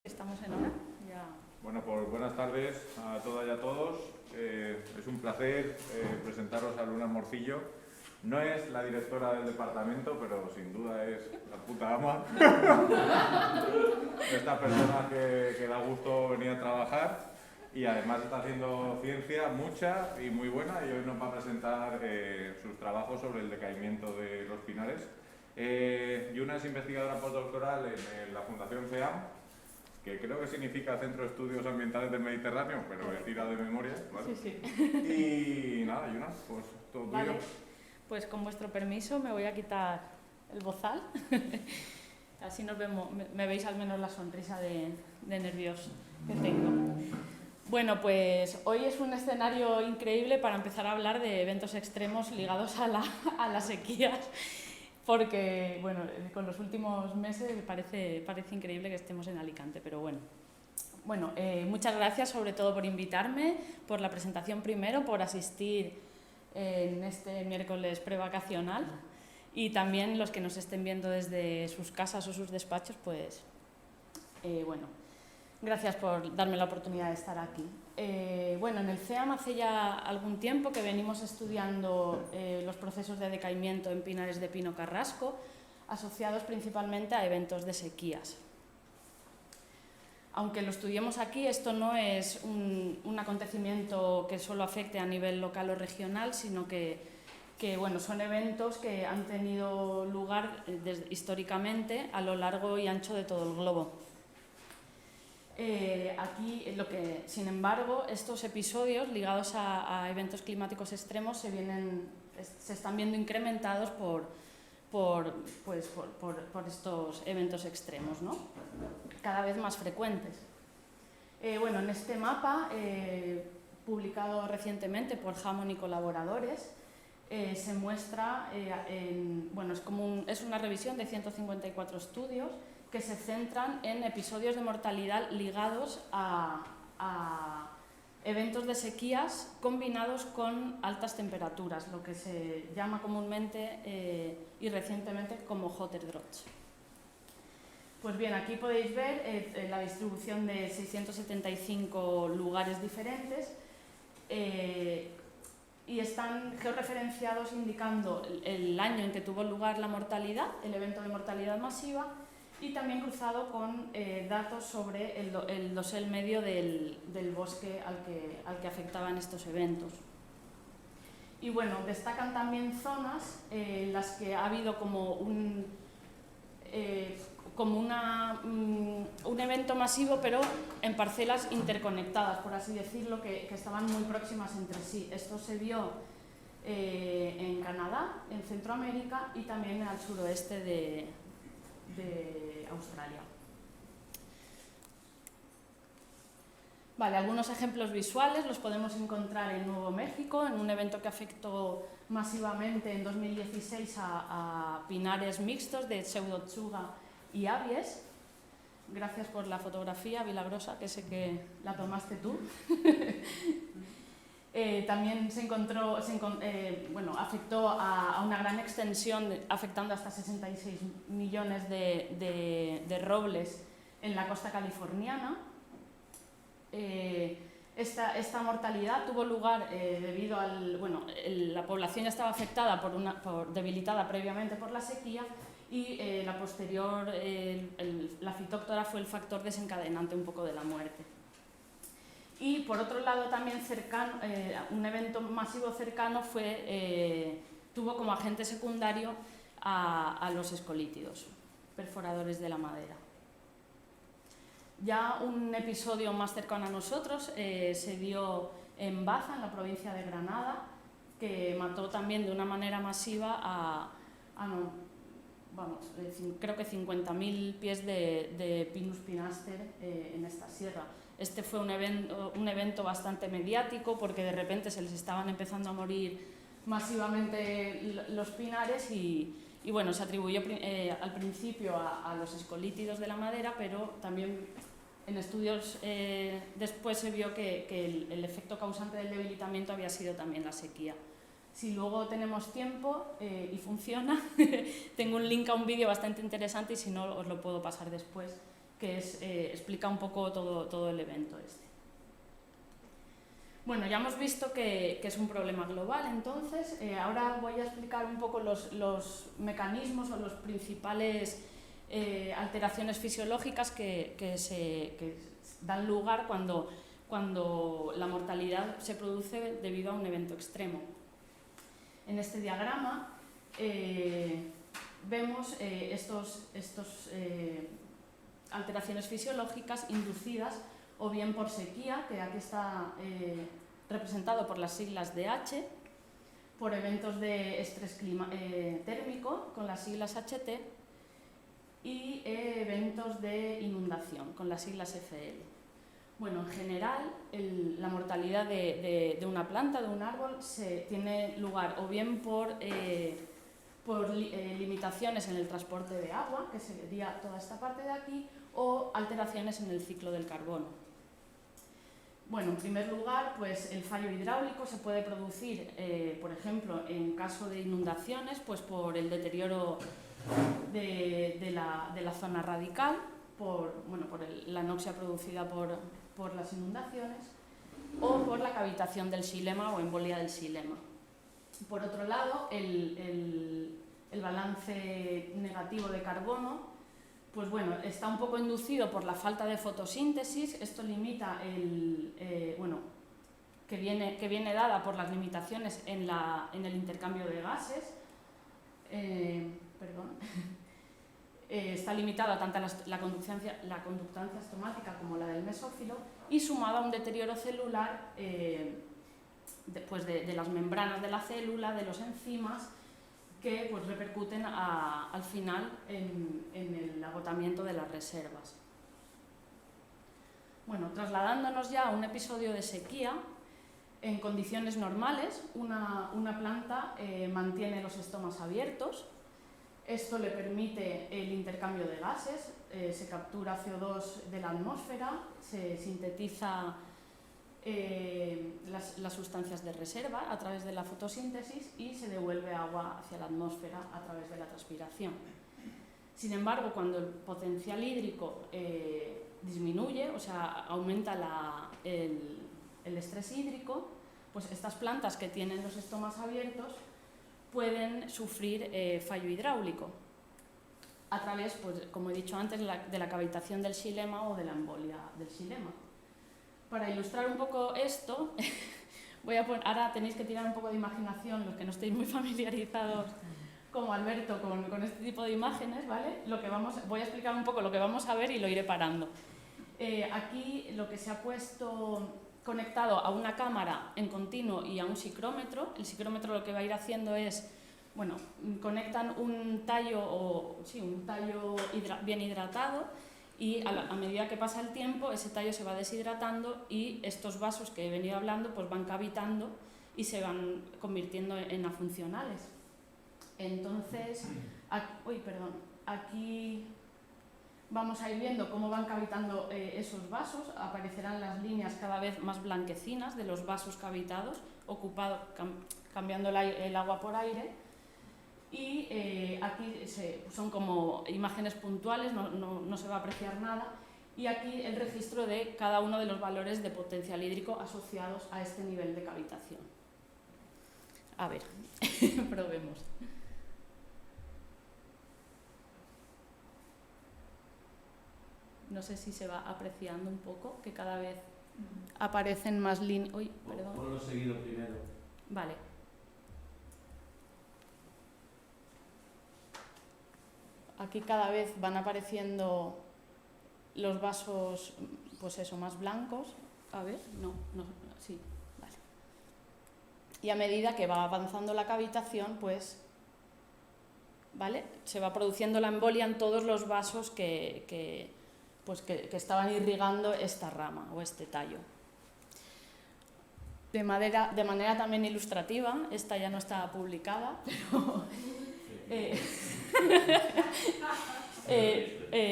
¿Estamos en hora? Ya. Bueno, pues buenas tardes a todas y a todos. Es un placer presentaros a Luna Morcillo. No es la directora del departamento, pero sin duda es la puta ama. Esta persona que da gusto venir a trabajar y además está haciendo ciencia mucha y muy buena, y hoy nos va a presentar sus trabajos sobre el decaimiento de los pinares. Yuna es investigadora postdoctoral en la Fundación CEAM, que creo que significa Centro de Estudios Ambientales del Mediterráneo, pero he tirado de memoria, ¿vale? Sí. Y nada, Yuna, pues todo tuyo. Vale. Pues con vuestro permiso me voy a quitar el bozal. Así nos vemos, me veis al menos la sonrisa de nervios que tengo. Bueno, pues hoy es un escenario increíble para empezar a hablar de eventos extremos ligados a las sequías, porque bueno, con los últimos meses parece increíble que estemos en Alicante, pero bueno. Bueno, muchas gracias sobre todo por invitarme, por la presentación primero, por asistir en este miércoles prevacacional, y también los que nos estén viendo desde sus casas o sus despachos, pues bueno, gracias por darme la oportunidad de estar aquí. Bueno, en el CEAM hace ya algún tiempo que venimos estudiando los procesos de decaimiento en pinares de pino carrasco, asociados principalmente a eventos de sequías. Aunque lo estudiemos aquí, esto no es un acontecimiento que solo afecte a nivel local o regional, sino que bueno, son eventos que han tenido lugar históricamente a lo largo y ancho de todo el globo. Aquí, sin embargo, estos episodios ligados a eventos climáticos extremos se están viendo incrementados por estos eventos extremos, ¿no? Cada vez más frecuentes. Bueno, en este mapa, publicado recientemente por Hammond y colaboradores, se muestra, es una revisión de 154 estudios que se centran en episodios de mortalidad ligados a eventos de sequías combinados con altas temperaturas, lo que se llama comúnmente y recientemente como hotter droughts. Pues bien, aquí podéis ver la distribución de 675 lugares diferentes y están georreferenciados indicando el año en que tuvo lugar la mortalidad, el evento de mortalidad masiva, y también cruzado con datos sobre el dosel medio del bosque al que afectaban estos eventos. Y bueno, destacan también zonas en las que ha habido como un evento masivo, pero en parcelas interconectadas, por así decirlo, que estaban muy próximas entre sí. Esto se vio en Canadá, en Centroamérica y también al suroeste de Australia. Vale, algunos ejemplos visuales los podemos encontrar en Nuevo México, en un evento que afectó masivamente en 2016 a pinares mixtos de Pseudotsuga y Abies. Gracias por la fotografía, Vilagrosa, que sé que la tomaste tú. También afectó a una gran extensión, afectando hasta 66 millones de robles en la costa californiana. Esta mortalidad tuvo lugar debido la población ya estaba afectada debilitada previamente por la sequía, y la fitóctora fue el factor desencadenante un poco de la muerte. Y por otro lado también un evento masivo cercano tuvo como agente secundario a los escolítidos, perforadores de la madera. Ya un episodio más cercano a nosotros se dio en Baza, en la provincia de Granada, que mató también de una manera masiva creo que 50.000 pies de Pinus pinaster en esta sierra. Este fue un evento bastante mediático, porque de repente se les estaban empezando a morir masivamente los pinares y bueno, se atribuyó al principio a los escolítidos de la madera, pero también en estudios después se vio que el efecto causante del debilitamiento había sido también la sequía. Si luego tenemos tiempo y funciona, tengo un link a un vídeo bastante interesante y si no os lo puedo pasar después, que explica un poco todo el evento este. Bueno, ya hemos visto que es un problema global, entonces ahora voy a explicar un poco los mecanismos o los principales alteraciones fisiológicas que dan lugar cuando la mortalidad se produce debido a un evento extremo. En este diagrama vemos estas alteraciones fisiológicas inducidas o bien por sequía, que aquí está representado por las siglas de H, por eventos de estrés térmico, con las siglas HT, y eventos de inundación, con las siglas FL. Bueno, en general, la mortalidad de una planta, de un árbol, tiene lugar o bien por limitaciones en el transporte de agua, que sería toda esta parte de aquí, o alteraciones en el ciclo del carbono. Bueno, en primer lugar, pues el fallo hidráulico se puede producir, por ejemplo, en caso de inundaciones, pues por el deterioro de la zona radical, por la anoxia producida por las inundaciones, o por la cavitación del xilema o embolia del xilema. Por otro lado, el balance negativo de carbono, pues bueno, está un poco inducido por la falta de fotosíntesis. Esto limita que viene dada por las limitaciones en el intercambio de gases. Está limitada tanto la conductancia estomática como la del mesófilo, y sumada a un deterioro celular de las membranas de la célula, de los enzimas, que pues repercuten al final en el agotamiento de las reservas. Bueno, trasladándonos ya a un episodio de sequía, en condiciones normales una planta mantiene los estomas abiertos. Esto le permite el intercambio de gases, se captura CO2 de la atmósfera, se sintetiza las sustancias de reserva a través de la fotosíntesis y se devuelve agua hacia la atmósfera a través de la transpiración. Sin embargo, cuando el potencial hídrico disminuye, o sea, aumenta el estrés hídrico, pues estas plantas que tienen los estomas abiertos pueden sufrir fallo hidráulico a través, pues, como he dicho antes, de la cavitación del xilema o de la embolia del xilema. Para ilustrar un poco esto, ahora tenéis que tirar un poco de imaginación, los que no estéis muy familiarizados como Alberto con este tipo de imágenes, ¿vale? Voy a explicar un poco lo que vamos a ver y lo iré parando. Aquí lo que se ha puesto conectado a una cámara en continuo y a un psicrómetro. El psicrómetro lo que va a ir haciendo es, bueno, conectan un tallo bien hidratado, y a medida que pasa el tiempo ese tallo se va deshidratando y estos vasos que he venido hablando pues van cavitando y se van convirtiendo en afuncionales. Entonces, aquí vamos a ir viendo cómo van cavitando esos vasos. Aparecerán las líneas cada vez más blanquecinas de los vasos cavitados, cambiando el agua por aire. Y aquí son como imágenes puntuales, no se va a apreciar nada. Y aquí el registro de cada uno de los valores de potencial hídrico asociados a este nivel de cavitación. A ver, probemos. No sé si se va apreciando un poco, que cada vez aparecen más líneas. Uy, perdón. Ponlo seguido primero. Vale. Aquí cada vez van apareciendo los vasos, pues eso, más blancos. A ver, sí, vale. Y a medida que va avanzando la cavitación, pues, ¿vale? Se va produciendo la embolia en todos los vasos que estaban irrigando esta rama o este tallo. De manera también ilustrativa, esta ya no está publicada, pero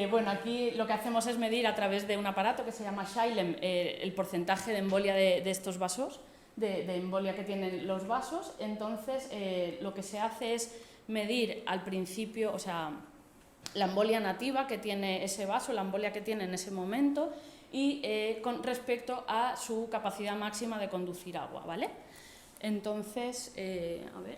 bueno, aquí lo que hacemos es medir a través de un aparato que se llama Xylem el porcentaje de embolia de estos vasos, de embolia que tienen los vasos. Entonces, lo que se hace es medir al principio, o sea, la embolia nativa que tiene ese vaso, la embolia que tiene en ese momento, y con respecto a su capacidad máxima de conducir agua, ¿vale? Entonces, a ver.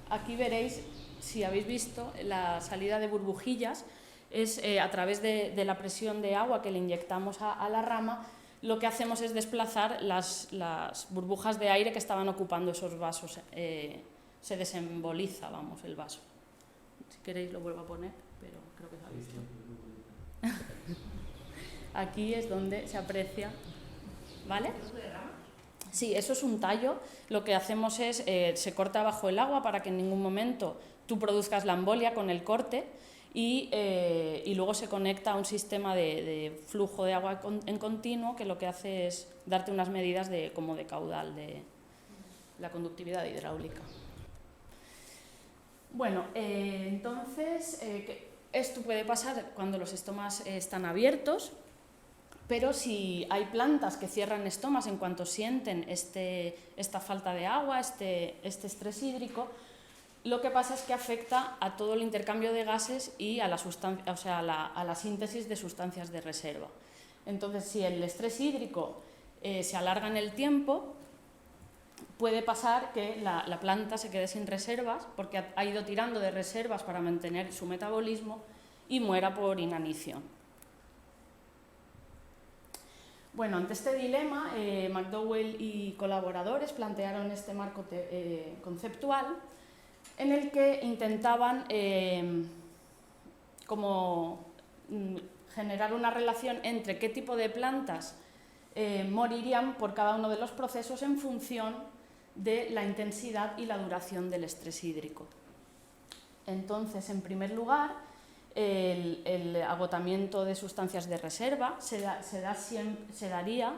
Aquí veréis, si habéis visto, la salida de burbujillas es a través de la presión de agua que le inyectamos a la rama. Lo que hacemos es desplazar las burbujas de aire que estaban ocupando esos vasos. Se desemboliza, vamos, el vaso. Si queréis lo vuelvo a poner, pero creo que se ha visto. Aquí es donde se aprecia, ¿vale? Sí, eso es un tallo. Lo que hacemos es, se corta bajo el agua para que en ningún momento tú produzcas la embolia con el corte y luego se conecta a un sistema de flujo de agua en continuo que lo que hace es darte unas medidas como de caudal de la conductividad hidráulica. Bueno, entonces, esto puede pasar cuando los estomas están abiertos, pero si hay plantas que cierran estomas en cuanto sienten esta falta de agua, este estrés hídrico, lo que pasa es que afecta a todo el intercambio de gases y a la síntesis de sustancias de reserva. Entonces, si el estrés hídrico se alarga en el tiempo, puede pasar que la planta se quede sin reservas porque ha ido tirando de reservas para mantener su metabolismo y muera por inanición. Bueno, ante este dilema, McDowell y colaboradores plantearon este marco conceptual en el que intentaban generar una relación entre qué tipo de plantas morirían por cada uno de los procesos en función de la intensidad y la duración del estrés hídrico. Entonces, en primer lugar, el agotamiento de sustancias de reserva se daría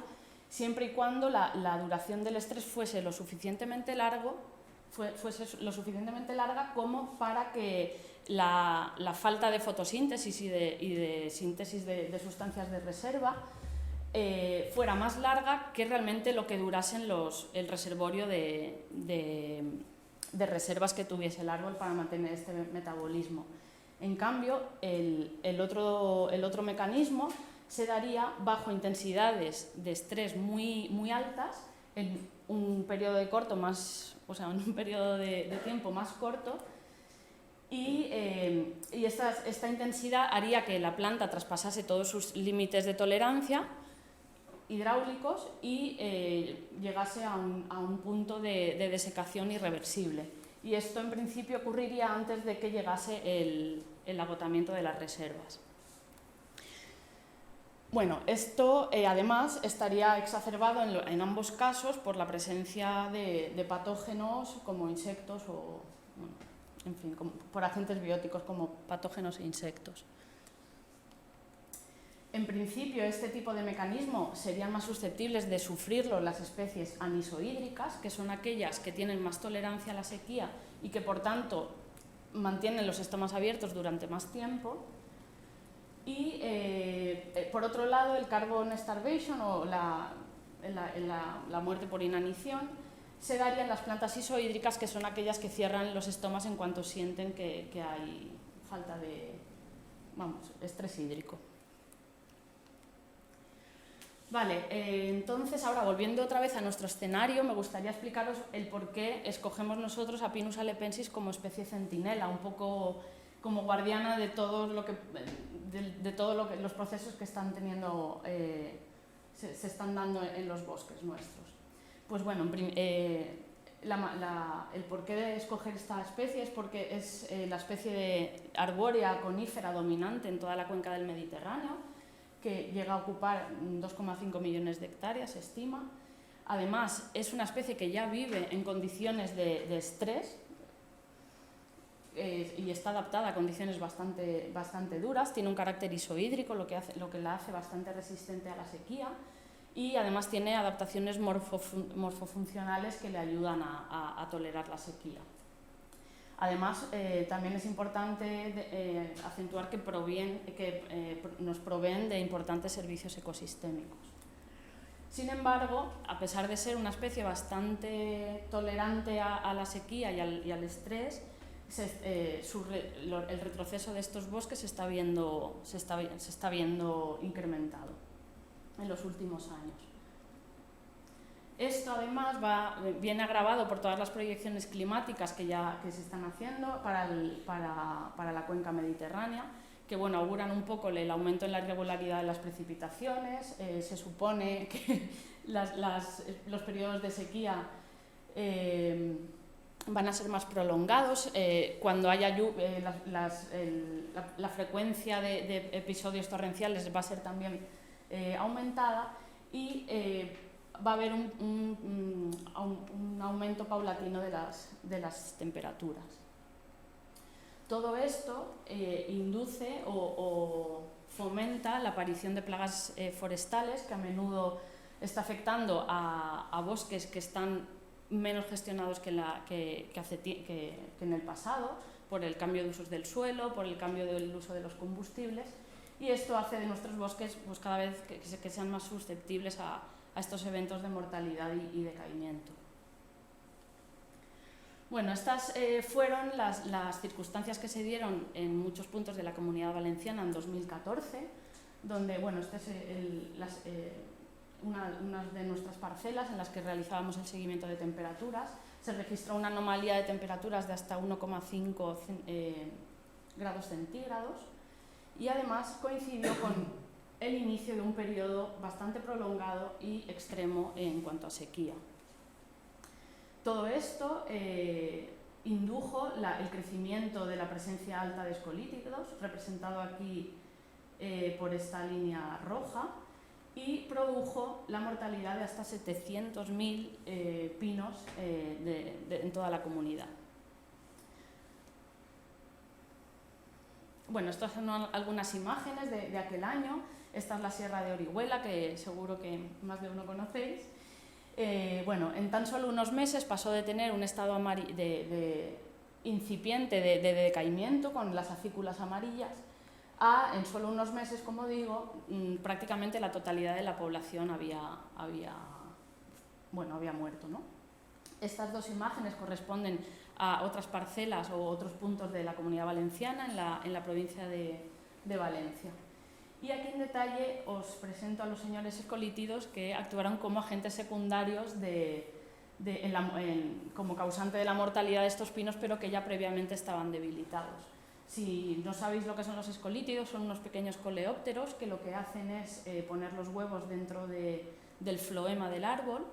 siempre y cuando la duración del estrés fuese lo suficientemente larga como para que la falta de fotosíntesis y de síntesis de sustancias de reserva fuera más larga que realmente lo que durasen el reservorio de reservas que tuviese el árbol para mantener este metabolismo. En cambio, el otro mecanismo se daría bajo intensidades de estrés muy altas, en un periodo de tiempo más corto, y esta intensidad haría que la planta traspasase todos sus límites de tolerancia hidráulicos y llegase a un punto de desecación irreversible. Y esto en principio ocurriría antes de que llegase el agotamiento de las reservas. Bueno, esto además estaría exacerbado en ambos casos por la presencia de patógenos como insectos o, bueno, en fin, por agentes bióticos como patógenos e insectos. En principio, este tipo de mecanismo serían más susceptibles de sufrirlo las especies anisohídricas, que son aquellas que tienen más tolerancia a la sequía y que, por tanto, mantienen los estomas abiertos durante más tiempo. Y, por otro lado, el carbon starvation o la muerte por inanición se daría en las plantas isohídricas, que son aquellas que cierran los estomas en cuanto sienten que hay falta de estrés hídrico. Vale, entonces ahora volviendo otra vez a nuestro escenario, me gustaría explicaros el por qué escogemos nosotros a Pinus halepensis como especie centinela, un poco como guardiana de todo lo que los procesos que están teniendo, se están dando en los bosques nuestros. Pues bueno, el porqué de escoger esta especie es porque es la especie arbórea conífera dominante en toda la cuenca del Mediterráneo, que llega a ocupar 2,5 millones de hectáreas, se estima. Además, es una especie que ya vive en condiciones de estrés y está adaptada a condiciones bastante duras. Tiene un carácter isohídrico, lo que la hace bastante resistente a la sequía, y además tiene adaptaciones morfofuncionales que le ayudan a tolerar la sequía. Además, también es importante acentuar que nos proveen de importantes servicios ecosistémicos. Sin embargo, a pesar de ser una especie bastante tolerante a la sequía y al estrés, el retroceso de estos bosques se está viendo incrementado en los últimos años. Esto además viene agravado por todas las proyecciones climáticas que se están haciendo para la cuenca mediterránea, que bueno, auguran un poco el aumento en la irregularidad de las precipitaciones. Se supone que los periodos de sequía van a ser más prolongados. Cuando haya la frecuencia de episodios torrenciales va a ser también aumentada y va a haber un aumento paulatino de las temperaturas. Todo esto induce o fomenta la aparición de plagas forestales que a menudo está afectando a bosques que están menos gestionados que en el pasado, por el cambio de usos del suelo, por el cambio del uso de los combustibles, y esto hace de nuestros bosques pues, cada vez que sean más susceptibles a estos eventos de mortalidad y decaimiento. Bueno, estas fueron las circunstancias que se dieron en muchos puntos de la Comunidad Valenciana en 2014, donde, bueno, esta es una de nuestras parcelas en las que realizábamos el seguimiento de temperaturas. Se registró una anomalía de temperaturas de hasta 1,5 grados centígrados y además coincidió con el inicio de un periodo bastante prolongado y extremo en cuanto a sequía. Todo esto indujo el crecimiento de la presencia alta de escolítidos, representado aquí por esta línea roja, y produjo la mortalidad de hasta 700.000 pinos en toda la comunidad. Bueno, estas son algunas imágenes de aquel año. Esta es la Sierra de Orihuela, que seguro que más de uno conocéis. Bueno, en tan solo unos meses pasó de tener un estado incipiente de decaimiento con las acículas amarillas a, en solo unos meses, como digo, prácticamente la totalidad de la población había muerto, ¿no? Estas dos imágenes corresponden a otras parcelas o otros puntos de la Comunidad Valenciana en la provincia de Valencia. Y aquí en detalle os presento a los señores escolítidos que actuaron como agentes secundarios como causante de la mortalidad de estos pinos, pero que ya previamente estaban debilitados. Si no sabéis lo que son los escolítidos, son unos pequeños coleópteros que lo que hacen es poner los huevos dentro del floema del árbol,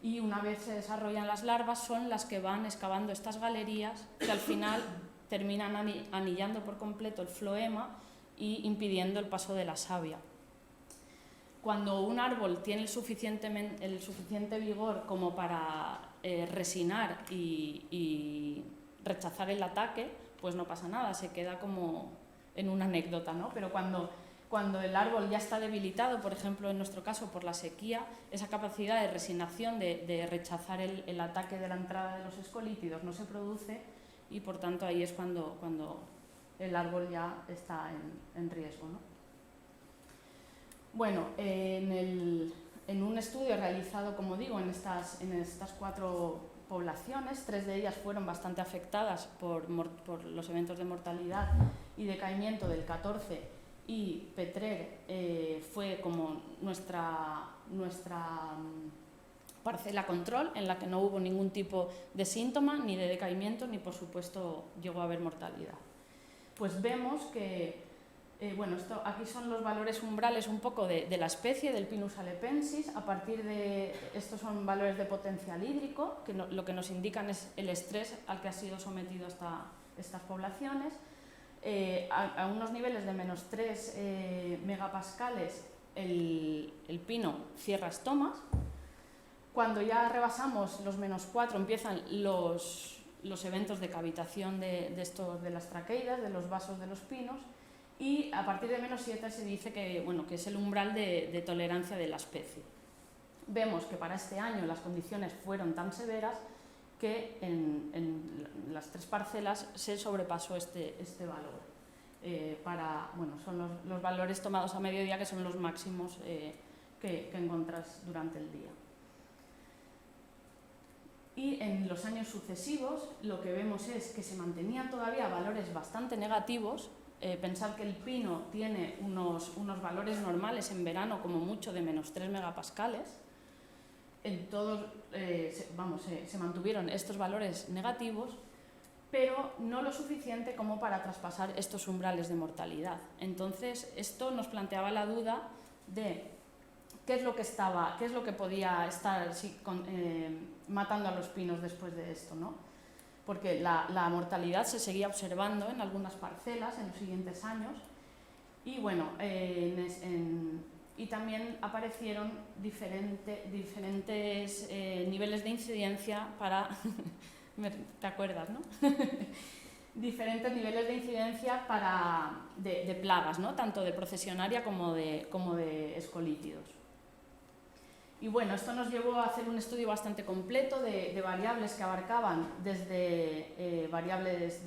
y una vez se desarrollan las larvas son las que van excavando estas galerías que al final terminan anillando por completo el floema y impidiendo el paso de la savia. Cuando un árbol tiene el suficiente vigor como para resinar y rechazar el ataque, pues no pasa nada, se queda como en una anécdota, ¿no? Pero cuando el árbol ya está debilitado, por ejemplo en nuestro caso por la sequía, esa capacidad de resignación, de rechazar el ataque de la entrada de los escolítidos no se produce, y por tanto ahí es cuando el árbol ya está en riesgo, ¿no? Bueno, en un estudio realizado, como digo, en estas 4 poblaciones, 3 de ellas fueron bastante afectadas por los eventos de mortalidad y decaimiento del 14, y Petrer fue como nuestra parcela control, en la que no hubo ningún tipo de síntoma, ni de decaimiento, ni por supuesto llegó a haber mortalidad. Pues vemos que, aquí son los valores umbrales un poco de la especie, del Pinus alepensis. A partir de estos son valores de potencial hídrico, que lo que nos indican es el estrés al que ha sido sometido estas poblaciones. A unos niveles de -3 megapascales el pino cierra estomas. Cuando ya rebasamos los -4 empiezan los eventos de cavitación de las traqueidas, de los vasos de los pinos, y a partir de -7 se dice que es el umbral de tolerancia de la especie. Vemos que para este año las condiciones fueron tan severas que en las 3 parcelas se sobrepasó este valor. Son los valores tomados a mediodía, que son los máximos que encuentras durante el día. Y en los años sucesivos lo que vemos es que se mantenían todavía valores bastante negativos. Pensar que el pino tiene unos valores normales en verano como mucho de menos 3 megapascales. En todos se mantuvieron estos valores negativos, pero no lo suficiente como para traspasar estos umbrales de mortalidad. Entonces, esto nos planteaba la duda de qué es lo que podía estar matando a los pinos después de esto, ¿no? Porque la mortalidad se seguía observando en algunas parcelas en los siguientes años y bueno, y también aparecieron diferentes niveles de incidencia para... ¿Te acuerdas, no? Diferentes niveles de incidencia de plagas, ¿no? Tanto de procesionaria como de escolítidos. Y bueno, esto nos llevó a hacer un estudio bastante completo de variables que abarcaban desde variables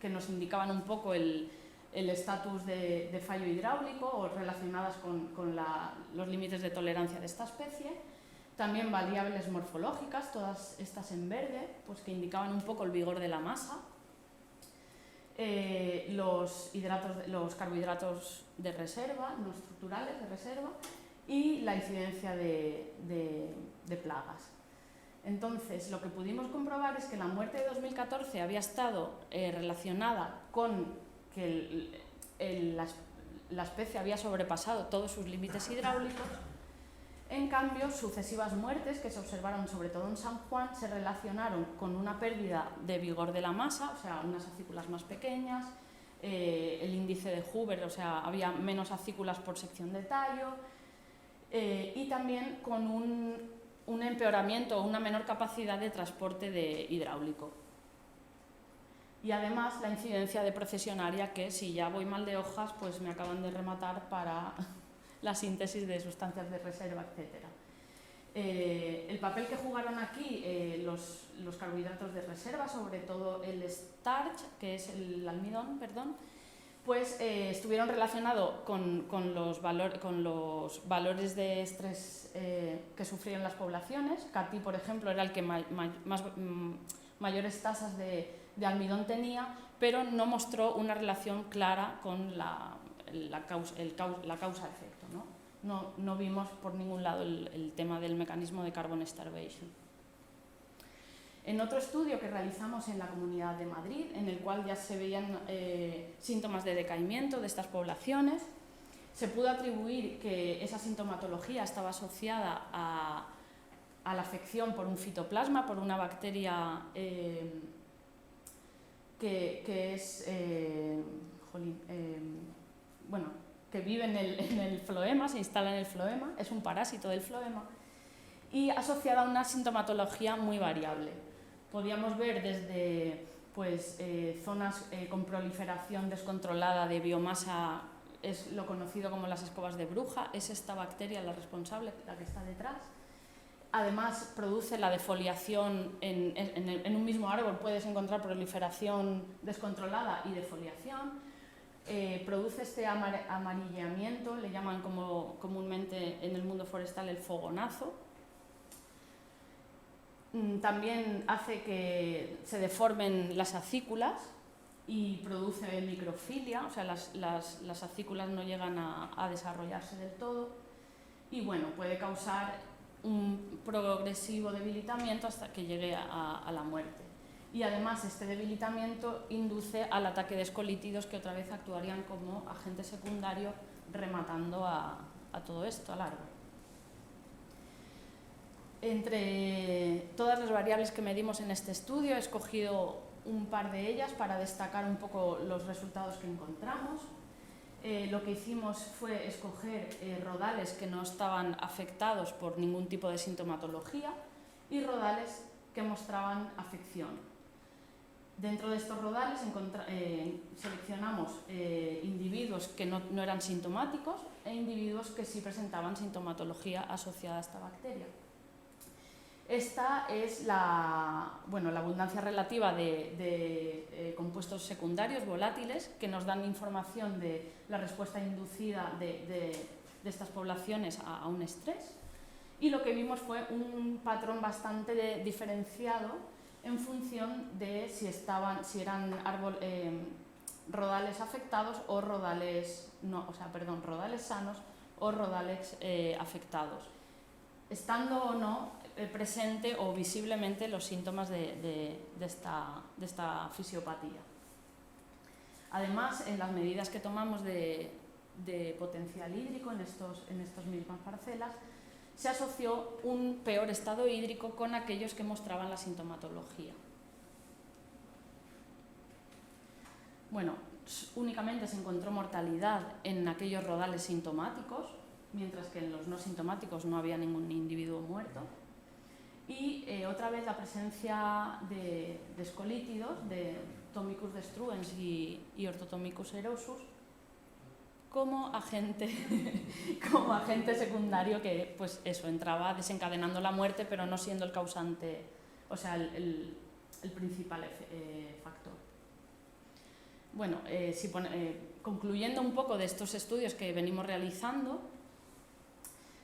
que nos indicaban un poco el estatus de fallo hidráulico o relacionadas con los límites de tolerancia de esta especie. También variables morfológicas, todas estas en verde, pues que indicaban un poco el vigor de la masa. Los carbohidratos de reserva, no estructurales de reserva, y la incidencia de plagas. Entonces, lo que pudimos comprobar es que la muerte de 2014 había estado relacionada con que la especie había sobrepasado todos sus límites hidráulicos. En cambio, sucesivas muertes que se observaron sobre todo en San Juan se relacionaron con una pérdida de vigor de la masa, o sea, unas acículas más pequeñas, el índice de Huber, o sea, había menos acículas por sección de tallo, y también con un empeoramiento o una menor capacidad de transporte hidráulico. Y además la incidencia de procesionaria, que si ya voy mal de hojas, pues me acaban de rematar para la síntesis de sustancias de reserva, etc. El papel que jugaron aquí los carbohidratos de reserva, sobre todo el starch, que es el almidón, perdón, pues estuvieron relacionados con los valores de estrés que sufrieron las poblaciones. Cati, por ejemplo, era el que mayores tasas de almidón tenía, pero no mostró una relación clara con la causa-efecto. No vimos por ningún lado el tema del mecanismo de carbon starvation. En otro estudio que realizamos en la Comunidad de Madrid, en el cual ya se veían síntomas de decaimiento de estas poblaciones, se pudo atribuir que esa sintomatología estaba asociada a la afección por un fitoplasma, por una bacteria que vive en el floema, se instala en el floema, es un parásito del floema, y asociada a una sintomatología muy variable. Podíamos ver desde zonas con proliferación descontrolada de biomasa, es lo conocido como las escobas de bruja, es esta bacteria la responsable, la que está detrás. Además, produce la defoliación en un mismo árbol, puedes encontrar proliferación descontrolada y defoliación. Produce este amarilleamiento, le llaman comúnmente en el mundo forestal el fogonazo. También hace que se deformen las acículas y produce microfilia, o sea, las acículas no llegan a desarrollarse del todo. Y bueno, puede causar un progresivo debilitamiento hasta que llegue a la muerte. Y además este debilitamiento induce al ataque de escolítidos, que otra vez actuarían como agente secundario rematando a todo esto, al árbol. Entre todas las variables que medimos en este estudio he escogido un par de ellas para destacar un poco los resultados que encontramos. Lo que hicimos fue escoger rodales que no estaban afectados por ningún tipo de sintomatología y rodales que mostraban afección. Dentro de estos rodales seleccionamos individuos que no eran sintomáticos e individuos que sí presentaban sintomatología asociada a esta bacteria. Esta es la abundancia relativa de compuestos secundarios volátiles que nos dan información de la respuesta inducida de estas poblaciones a un estrés. Y lo que vimos fue un patrón bastante diferenciado en función de si eran rodales afectados o rodales sanos o rodales afectados, estando o no presente o visiblemente los síntomas de esta fisiopatía. Además, en las medidas que tomamos de potencial hídrico en estas mismas parcelas, se asoció un peor estado hídrico con aquellos que mostraban la sintomatología. Bueno, únicamente se encontró mortalidad en aquellos rodales sintomáticos, mientras que en los no sintomáticos no había ningún individuo muerto. Y otra vez la presencia de escolítidos, de Tomicus destruens y Orthotomicus erosus, como agente secundario que, pues eso, entraba desencadenando la muerte, pero no siendo el causante, o sea, el principal factor. Bueno, concluyendo un poco de estos estudios que venimos realizando,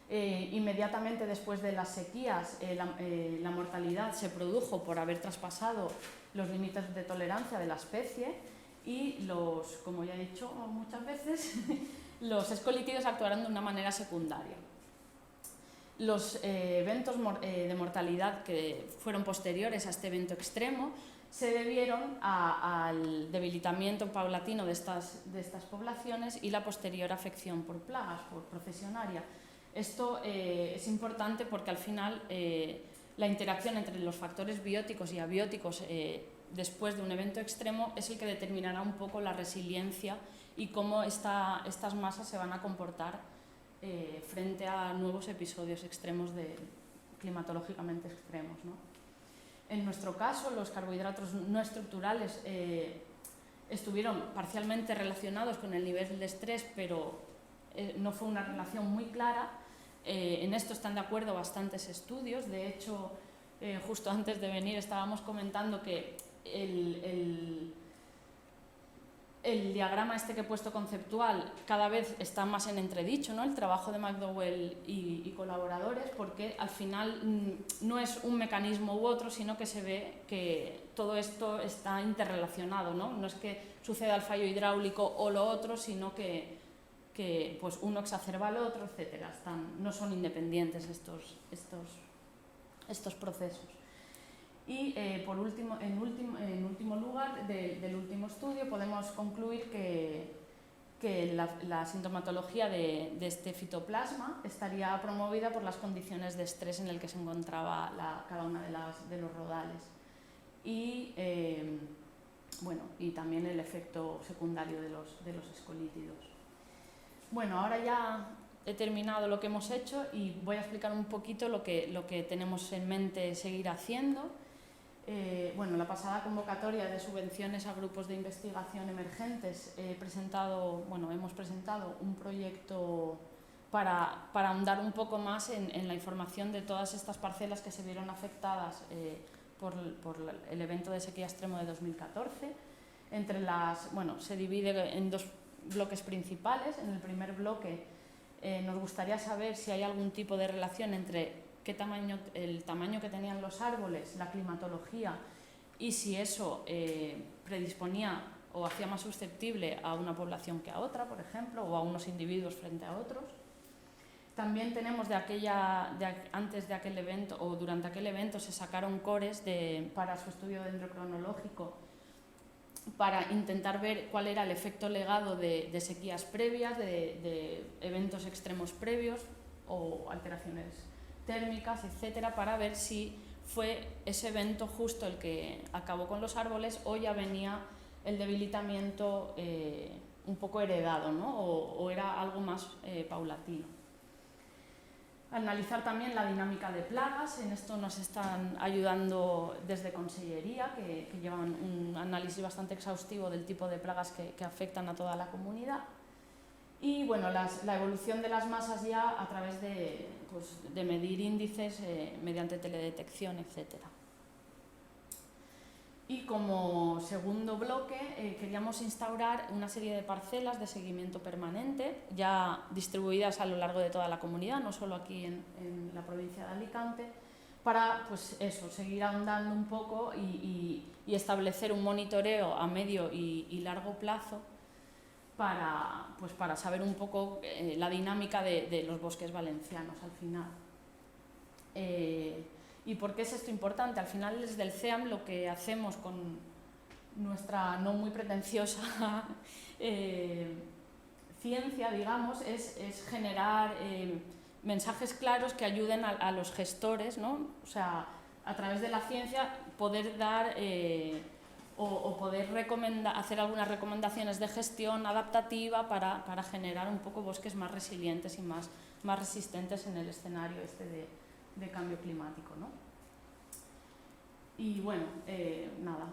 inmediatamente después de las sequías la mortalidad se produjo por haber traspasado los límites de tolerancia de la especie y como ya he dicho muchas veces, los escolítidos actuaron de una manera secundaria. Los eventos de mortalidad que fueron posteriores a este evento extremo se debieron al debilitamiento paulatino de estas poblaciones y la posterior afección por plagas, por procesionaria. Esto es importante porque al final la interacción entre los factores bióticos y abióticos después de un evento extremo es el que determinará un poco la resiliencia y cómo estas masas se van a comportar frente a nuevos episodios extremos climatológicamente extremos, ¿no? En nuestro caso, los carbohidratos no estructurales estuvieron parcialmente relacionados con el nivel de estrés, pero no fue una relación muy clara. En esto están de acuerdo bastantes estudios. De hecho, justo antes de venir estábamos comentando que el diagrama este que he puesto conceptual cada vez está más en entredicho, ¿no? El trabajo de McDowell y colaboradores, porque al final no es un mecanismo u otro, sino que se ve que todo esto está interrelacionado, ¿no? No es que suceda el fallo hidráulico o lo otro, sino que pues uno exacerba al otro, etc. No son independientes estos procesos. Y por último, en último lugar del último estudio podemos concluir que la sintomatología de este fitoplasma estaría promovida por las condiciones de estrés en el que se encontraba cada una de los rodales y también el efecto secundario de los escolítidos. Bueno, ahora ya he terminado lo que hemos hecho y voy a explicar un poquito lo que tenemos en mente seguir haciendo. La pasada convocatoria de subvenciones a grupos de investigación emergentes hemos presentado un proyecto para ahondar un poco más en la información de todas estas parcelas que se vieron afectadas por el evento de sequía extremo de 2014. Se divide en dos bloques principales. En el primer bloque nos gustaría saber si hay algún tipo de relación entre el tamaño que tenían los árboles, la climatología y si eso predisponía o hacía más susceptible a una población que a otra, por ejemplo, o a unos individuos frente a otros. También tenemos antes de aquel evento o durante aquel evento se sacaron cores para su estudio dendrocronológico para intentar ver cuál era el efecto legado de sequías previas, de eventos extremos previos o alteraciones térmicas, etcétera, para ver si fue ese evento justo el que acabó con los árboles o ya venía el debilitamiento un poco heredado, ¿no? o era algo más paulatino. Analizar también la dinámica de plagas. En esto nos están ayudando desde Consellería, que llevan un análisis bastante exhaustivo del tipo de plagas que afectan a toda la comunidad. Y bueno, la evolución de las masas ya a través de, pues, de medir índices mediante teledetección, etc. Y como segundo bloque queríamos instaurar una serie de parcelas de seguimiento permanente, ya distribuidas a lo largo de toda la comunidad, no solo aquí en la provincia de Alicante, para pues eso, seguir ahondando un poco y establecer un monitoreo a medio y largo plazo para saber un poco la dinámica de los bosques valencianos al final. ¿Y por qué es esto importante? Al final, desde el CEAM, lo que hacemos con nuestra no muy pretenciosa ciencia, digamos, es generar mensajes claros que ayuden a los gestores, ¿no? O sea, a través de la ciencia poder dar o poder hacer algunas recomendaciones de gestión adaptativa para generar un poco bosques más resilientes y más resistentes en el escenario de cambio climático, ¿no? Y bueno, nada,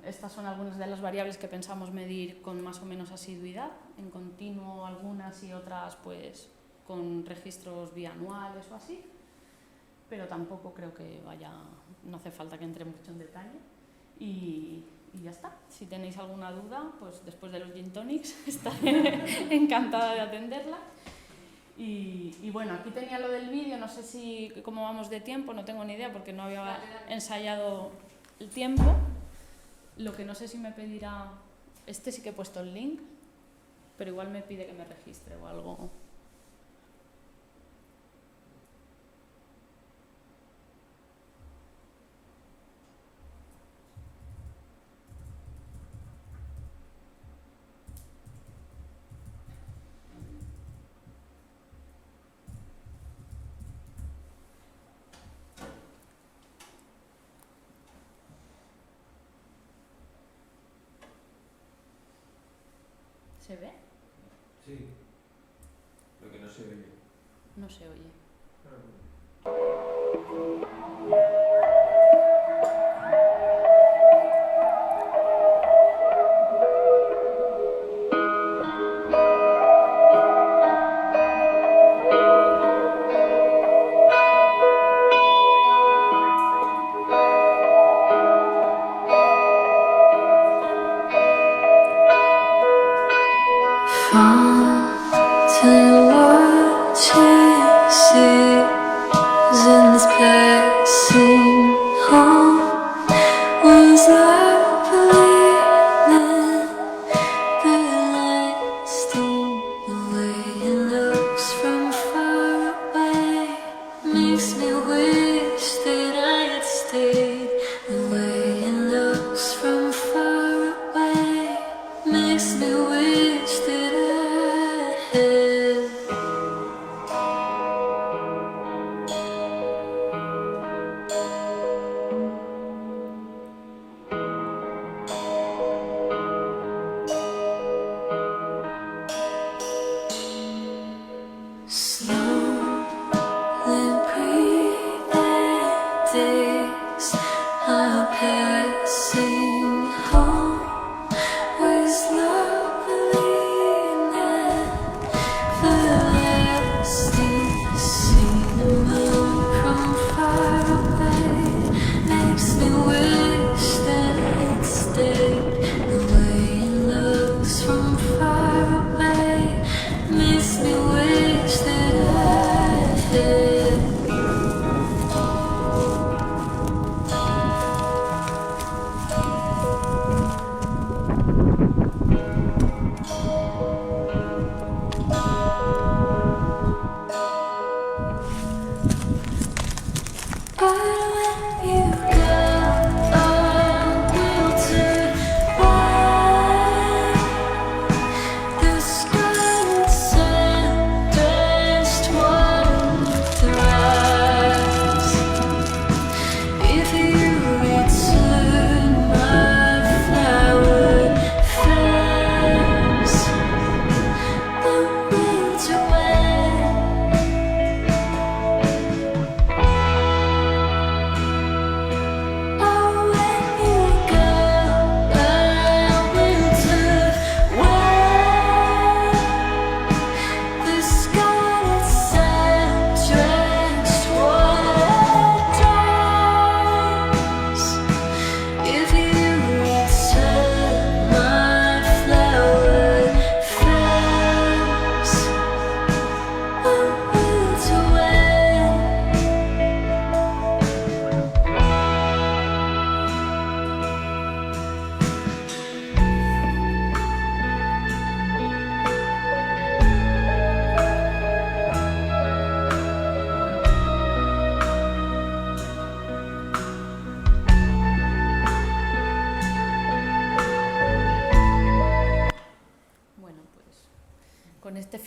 estas son algunas de las variables que pensamos medir con más o menos asiduidad, en continuo algunas y otras pues con registros bianuales o así, pero tampoco creo que no hace falta que entre mucho en detalle. Y ya está. Si tenéis alguna duda, pues después de los gin tonics estaré encantada de atenderla. Y bueno, aquí tenía lo del vídeo, no sé cómo vamos de tiempo, no tengo ni idea porque no había ensayado el tiempo. Lo que no sé si me pedirá, sí que he puesto el link, pero igual me pide que me registre o algo. ¿Se ve? Sí, lo que no se oye. No se oye.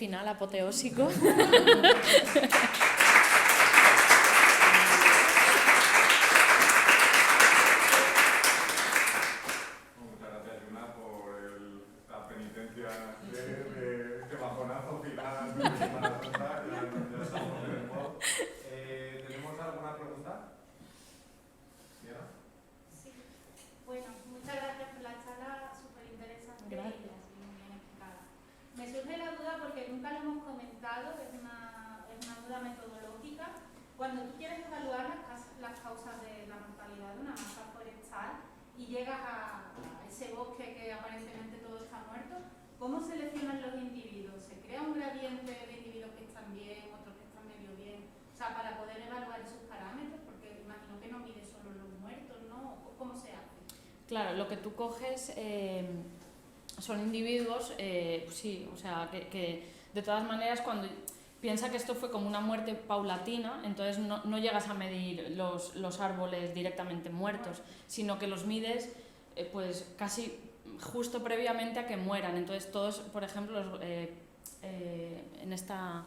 final apoteósico. De bajonazo final de Semana Santa, ya estamos en el juego. ¿Tenemos alguna pregunta? ¿Diana? Sí. Bueno, muchas gracias por la charla, súper interesante y así muy bien explicada. Me surge la duda porque nunca lo hemos comentado, es una duda metodológica. Cuando tú quieres evaluar las causas de la mortalidad de una masa forestal y llegas a ese bosque que aparentemente todo está muerto, ¿cómo seleccionan los individuos? ¿Se crea un gradiente de individuos que están bien, otros que están medio bien? O sea, para poder evaluar esos parámetros, porque imagino que no mide solo los muertos, ¿no? ¿Cómo se hace? Claro, lo que tú coges son individuos, sí, o sea, que de todas maneras cuando piensa que esto fue como una muerte paulatina, entonces no llegas a medir los árboles directamente muertos, sino que los mides pues casi justo previamente a que mueran. Entonces todos, por ejemplo, en esta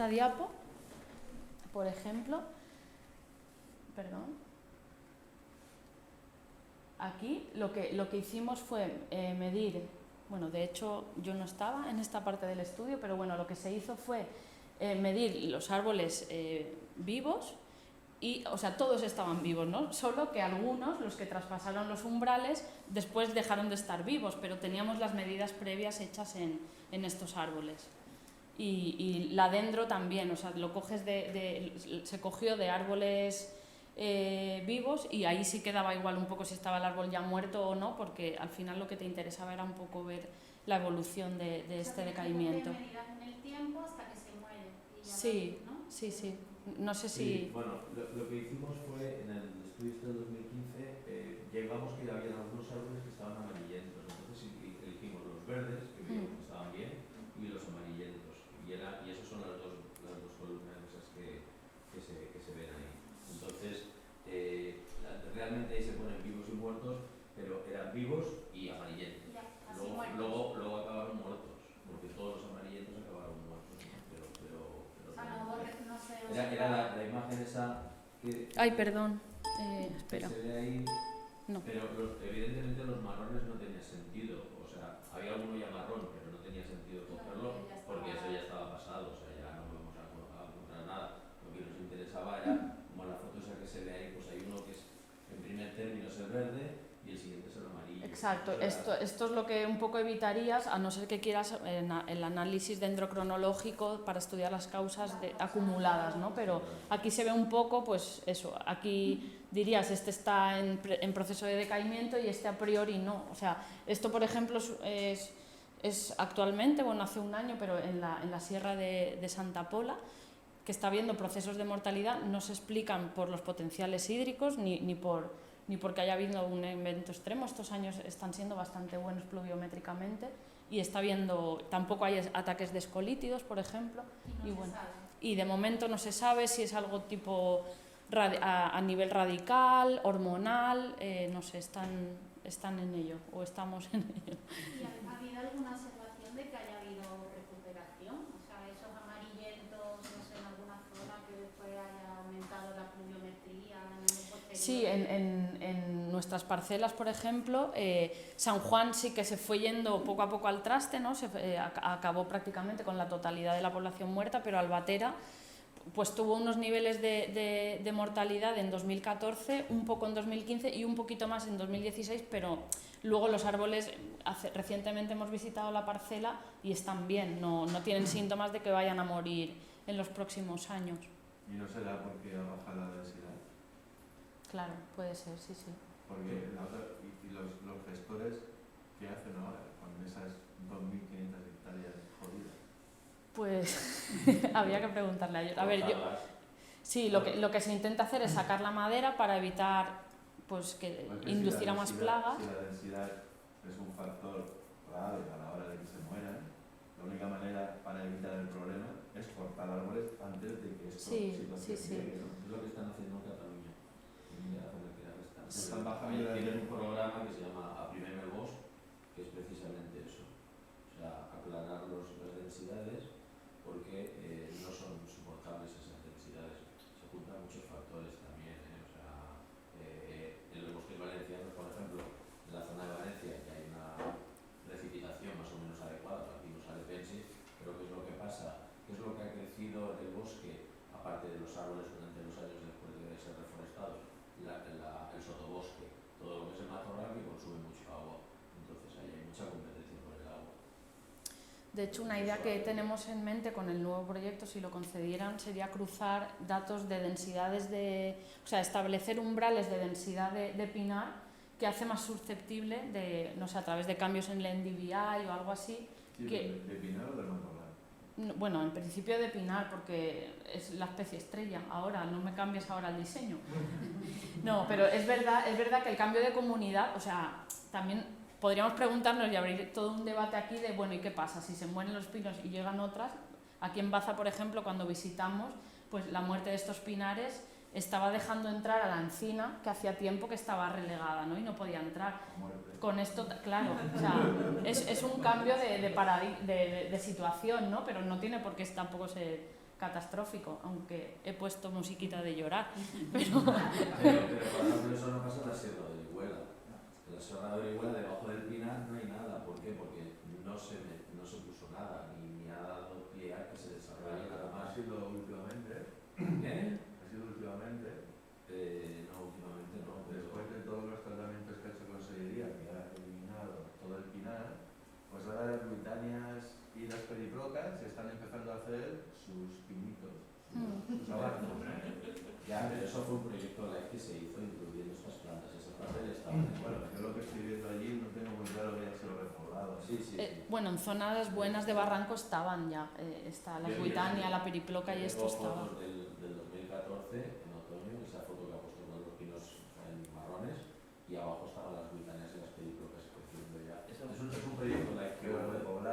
diapo, por ejemplo, perdón, aquí lo que hicimos fue medir, bueno, de hecho yo no estaba en esta parte del estudio, pero bueno, lo que se hizo fue medir los árboles vivos. Y, o sea, todos estaban vivos, ¿no? Solo que algunos, los que traspasaron los umbrales, después dejaron de estar vivos, pero teníamos las medidas previas hechas en estos árboles. Y la dendro también, o sea, lo coges se cogió de árboles vivos y ahí sí quedaba igual un poco si estaba el árbol ya muerto o no, porque al final lo que te interesaba era un poco ver la evolución de este decaimiento. Medidas en el tiempo hasta que se muere. Y ya Sí, ¿no? sí, sí. No sé si... Sí, bueno, lo que hicimos fue, en el estudio del 2015, llegamos que había algunos árboles que estaban amarillentos, entonces elegimos los verdes, que vimos que estaban bien, y los amarillentos. Y esos son las dos columnas esas que se ven ahí. Entonces, realmente ahí se ponen vivos y muertos, pero eran vivos y amarillentos. Ya, así muertos. Luego acabaron muertos, porque todos los amarillentos acabaron muertos. O sea, no sé. Era la imagen esa que... Ay, perdón. Espera. Que se ve ahí, No. pero evidentemente los marrones no tenían sentido. O sea, había alguno ya marrón, pero no tenía sentido cogerlo porque eso ya estaba pasado. O sea, ya no vamos a encontrar nada. Lo que nos interesaba era, como la foto esa que se ve ahí, pues hay uno que es, en primer término es el verde y el siguiente es el amarillo. Exacto, O sea, esto es lo que un poco evitarías, a no ser que quieras el análisis dendrocronológico para estudiar las causas acumuladas, ¿no? Pero aquí se ve un poco, pues eso, aquí dirías, este está en proceso de decaimiento y este a priori no. O sea, esto por ejemplo es actualmente, bueno, hace un año, pero en la sierra de Santa Pola, que está viendo procesos de mortalidad, no se explican por los potenciales hídricos ni porque haya habido un evento extremo. Estos años están siendo bastante buenos pluviométricamente y está viendo, tampoco hay ataques de escolítidos, por ejemplo. Y de momento no se sabe si es algo tipo a nivel radical, hormonal, no sé, están en ello o estamos en ello. ¿Y ha habido alguna observación de que haya habido recuperación? O sea, esos amarillentos, no sé, en alguna zona que después haya aumentado la pluviometría en el posterior. Sí, en nuestras parcelas, por ejemplo, San Juan sí que se fue yendo poco a poco al traste, ¿no? Acabó prácticamente con la totalidad de la población muerta, pero Albatera pues tuvo unos niveles de mortalidad en 2014, un poco en 2015 y un poquito más en 2016, pero luego los árboles, recientemente hemos visitado la parcela y están bien, no tienen síntomas de que vayan a morir en los próximos años. ¿Y no será porque ha bajado la densidad? Claro, puede ser, sí, sí. Porque los gestores, ¿qué hacen ahora con esas 2.500 hectáreas jodidas? Pues habría que preguntarle a ellos. A ver, sí, lo que se intenta hacer es sacar la madera para evitar pues que induciera más plagas. Si la densidad es un factor clave a la hora de que se mueran, la única manera para evitar el problema es cortar árboles antes de que esto llegue, ¿no? Es lo que están haciendo en Cataluña. Están bajando Tienen un programa que se llama Aprimem el Bosc, que es precisamente eso. O sea, aclarar las densidades porque no son soportables esas densidades. Se juntan muchos factores también, o sea, en los bosques valencianos, por ejemplo, en la zona de Valencia, que hay una precipitación más o menos adecuada para Pinus alepensis, pero ¿qué es lo que pasa? ¿Qué es lo que ha crecido el bosque, aparte de los árboles durante los años después de ser reforestados? El sotobosque, todo lo que es el matorral que consume mucho agua. Entonces ahí hay mucha competencia por el agua. De hecho, una idea que tenemos en mente con el nuevo proyecto, si lo concedieran, sería cruzar datos de densidades o sea, establecer umbrales de densidad de pinar que hace más susceptible de, no sé, a través de cambios en el NDVI o algo así. Sí, ¿de pinar o de matorral? Bueno, en principio de pinar, porque es la especie estrella ahora, no me cambies ahora el diseño. No, pero es verdad que el cambio de comunidad, o sea, también podríamos preguntarnos y abrir todo un debate aquí de, bueno, ¿y qué pasa? Si se mueren los pinos y llegan otras, aquí en Baza, por ejemplo, cuando visitamos, pues la muerte de estos pinares estaba dejando entrar a la encina, que hacía tiempo que estaba relegada, ¿no? Y no podía entrar. Con esto, claro, o sea, es un cambio de situación, ¿no? Pero no tiene por qué tampoco ser catastrófico, aunque he puesto musiquita de llorar. Pero por ejemplo, eso no pasa en la Sierra de Orihuela. En la Sierra de Orihuela, debajo del pinar, no hay nada. ¿Por qué? Porque no se puso nada, ni ha dado pie a que se desarrolle nada más. ¿Ha sido últimamente? ¿Eh? ¿Ha sido últimamente? No, últimamente no. Después de todos los tratamientos que ha hecho Consellería, que ha eliminado todo el pinar, pues ahora las Britanias y las periprocas están empezando a hacer sus pinitos, sus avanzos. Ya, pero eso fue un proyecto LIFE que se hizo incluyendo estas plantas. Esas plantas ya estaban. Bueno, yo lo que estoy viendo allí no tengo muy claro que haya sido reformado. Sí, sí, sí. Bueno, en zonas buenas de Barranco estaban ya, está la Buitania, la Periploca y esto estaba. Fotos del 2014, en otoño, esa foto que ha puesto con los pinos marrones, y abajo estaban las Buitanias y las Periplocas creciendo ya. Es un proyecto LIFE que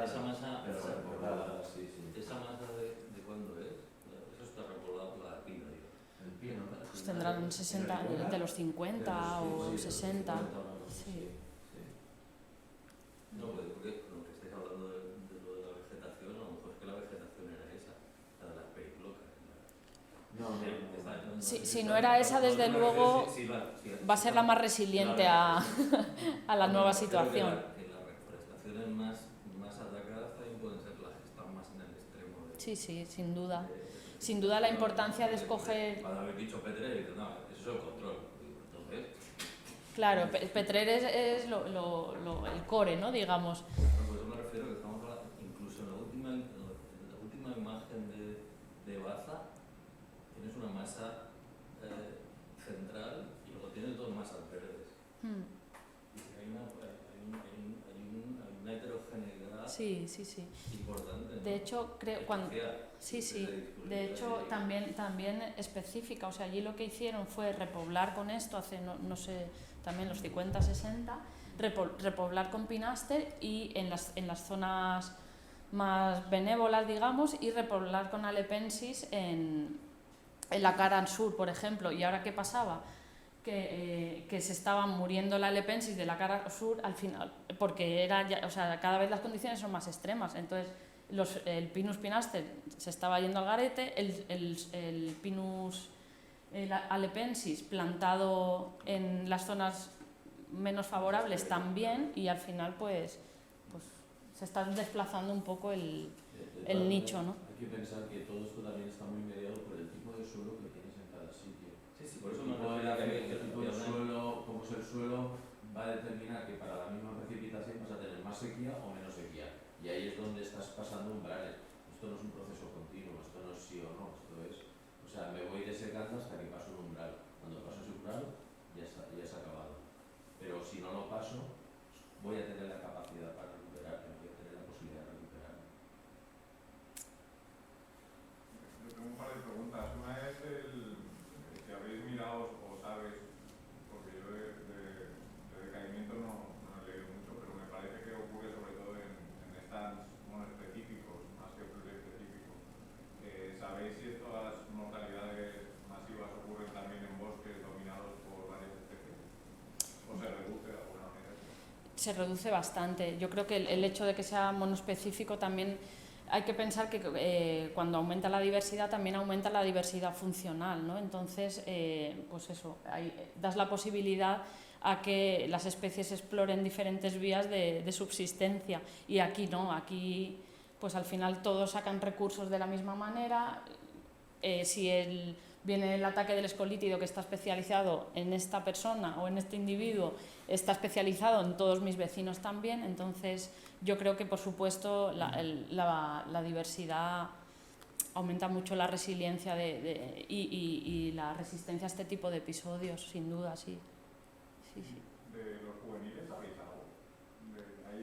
Esa masa, pero repoblada. sí, sí. ¿Esa masa de cuándo es? Eso está repoblado por la pina, digo. El pino. Pues tendrán 60, de los 50 o 60. Sí. No, porque lo que estáis hablando de lo de la vegetación, a lo mejor es que la vegetación era esa, la de las periplocas. Si no era esa, desde luego va a ser la más resiliente a la nueva situación. Que las reforestaciones más atacadas también pueden ser las que están más en el extremo. Sí, sí, sin duda. Sin duda la importancia de escoger... Cuando habéis dicho Petrer, dices, no, eso es el control. Entonces... Claro, Petrer es el core, ¿no? Digamos. Por eso me refiero que estamos hablando, incluso en la última imagen de Baza, tienes una masa central y luego tienes dos masas verdes. Y hay una heterogeneidad importante, ¿no? De hecho, creo de hecho también específica, o sea, allí lo que hicieron fue repoblar con esto hace no sé, también los 50, 60, repoblar con pinaster y en las zonas más benévolas, digamos, y repoblar con alepensis en la cara sur, por ejemplo. ¿Y ahora qué pasaba? Que se estaba muriendo la alepensis de la cara sur al final, porque o sea, cada vez las condiciones son más extremas. Entonces, el Pinus pinaster se estaba yendo al garete, el Pinus alepensis plantado en las zonas menos favorables también, y al final pues se está desplazando un poco el nicho, ¿no? Hay que pensar que todo esto también está muy mediado por el tipo de suelo que tienes en cada sitio. Sí, Por eso me refiero a que el tipo de suelo, cómo es el suelo, va a determinar que para la misma precipitación vas a tener más sequía o menos sequía. Y ahí es donde estás pasando umbrales. Esto no es un proceso continuo, esto no es sí o no, esto es, o sea, me voy desecando hasta que paso un umbral. Cuando paso ese umbral ya se ha acabado. Pero si no lo paso, voy a tener la capacidad para recuperar, voy a tener la posibilidad de recuperar. Yo tengo un par de preguntas. Una es si habéis mirado o sabes, porque yo de decaimiento no he leído mucho, pero me parece que ocurre sobre todo en stands monoespecíficos, más que pluriespecíficos. ¿Sabéis si estas mortalidades masivas ocurren también en bosques dominados por varias especies? ¿O se reduce de alguna manera? Se reduce bastante. Yo creo que el hecho de que sea monoespecífico también hay que pensar que cuando aumenta la diversidad también aumenta la diversidad funcional, ¿no? Entonces, pues eso, das la posibilidad a que las especies exploren diferentes vías de subsistencia, y aquí no, aquí pues al final todos sacan recursos de la misma manera. Si viene el ataque del escolítido que está especializado en esta persona o en este individuo, está especializado en todos mis vecinos también, entonces yo creo que por supuesto la diversidad aumenta mucho la resiliencia y la resistencia a este tipo de episodios, sin duda, sí. Sí. ¿De los juveniles habéis algo?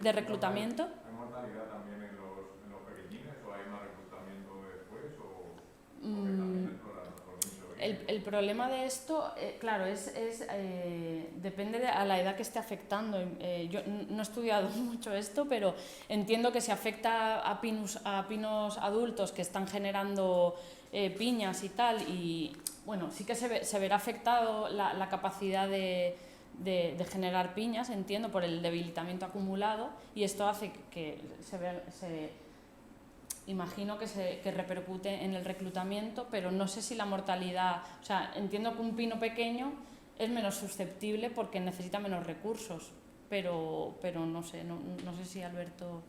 ¿De reclutamiento? ¿Hay mortalidad también en los pequeñines o hay más reclutamiento después? ¿O porque también exploran otros nichos? El problema de esto, claro, depende a la edad que esté afectando. Yo no he estudiado mucho esto, pero entiendo que si afecta a pinos adultos que están generando piñas y tal, y bueno, sí que se verá afectado la capacidad de generar piñas, entiendo, por el debilitamiento acumulado, y esto hace que imagino que repercute en el reclutamiento, pero no sé si la mortalidad, o sea, entiendo que un pino pequeño es menos susceptible porque necesita menos recursos, pero no sé si Alberto,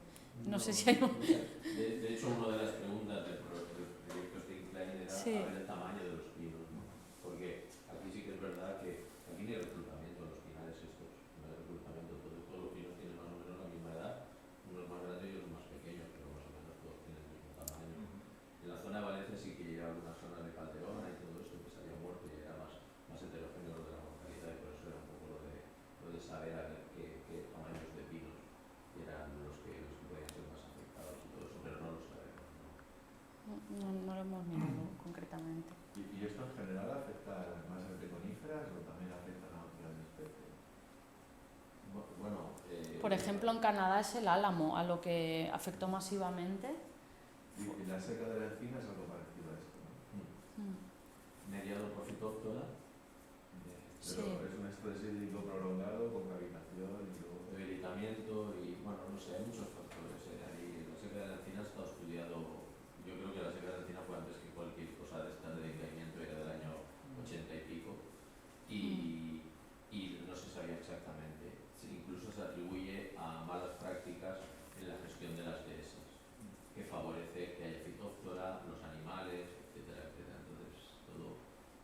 no sé si hay de hecho, una de las preguntas del proyecto Stay Klein era saber el tamaño de los pinos, ¿no? Porque aquí sí que es verdad que aquí no hay reclutamiento en los pinares estos, no hay reclutamiento, todos los pinos tienen más o menos la misma edad, unos más grandes y otros más pequeños, pero más o menos todos tienen el mismo tamaño. En la zona de Valencia sí que llega algunas zonas de Calderona y todo esto que se había muerto y era más heterogéneo lo de la mortalidad, y por eso era un poco lo de saber a ver qué tamaños de pinos eran los que podían ser más afectados y todo eso, pero no lo sabemos. No lo hemos mirado concretamente. ¿Y esto en general afecta más entre coníferas o también afecta a otras especies? Bueno, por ejemplo, en Canadá es el álamo a lo que afectó masivamente. Y la seca de la encina es algo parecido a esto, ¿no? Mediado por fitóctora, pero es un estrés hídrico prolongado con cavitación y luego debilitamiento y, bueno, no sé, hay muchos factores. Ahí la seca de la encina está estudiado. Yo creo que la seca de la encina fue antes que cualquier cosa de esta de decaimiento, era del año 80 y pico, y no se sabía exactamente. Incluso se atribuye a malas prácticas en la gestión de las dehesas, que favorece que haya fitóctora, los animales, etcétera, etcétera. Entonces, todo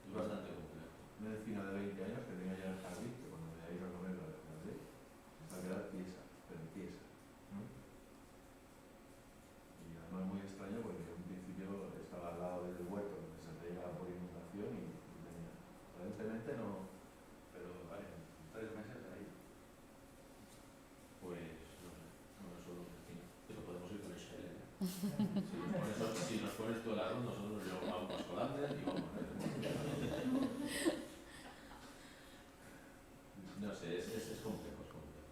es bastante complejo. una encina de 20 años que tenía ya en el jardín, que cuando me iba a comer la jardín, se ha quedado tiesa, pero tiesa. Y además muy extraño porque en un principio estaba al lado del huerto donde se llegaba por inundación y tenía, aparentemente no, pero vale, 3 meses ahí. Pues, no sé, no solo los vecinos, pero podemos ir con Excel, ¿eh? Si nos pones todo el árbol, nosotros nos llevamos a Colander y vamos. No sé, es complejo, es complejo.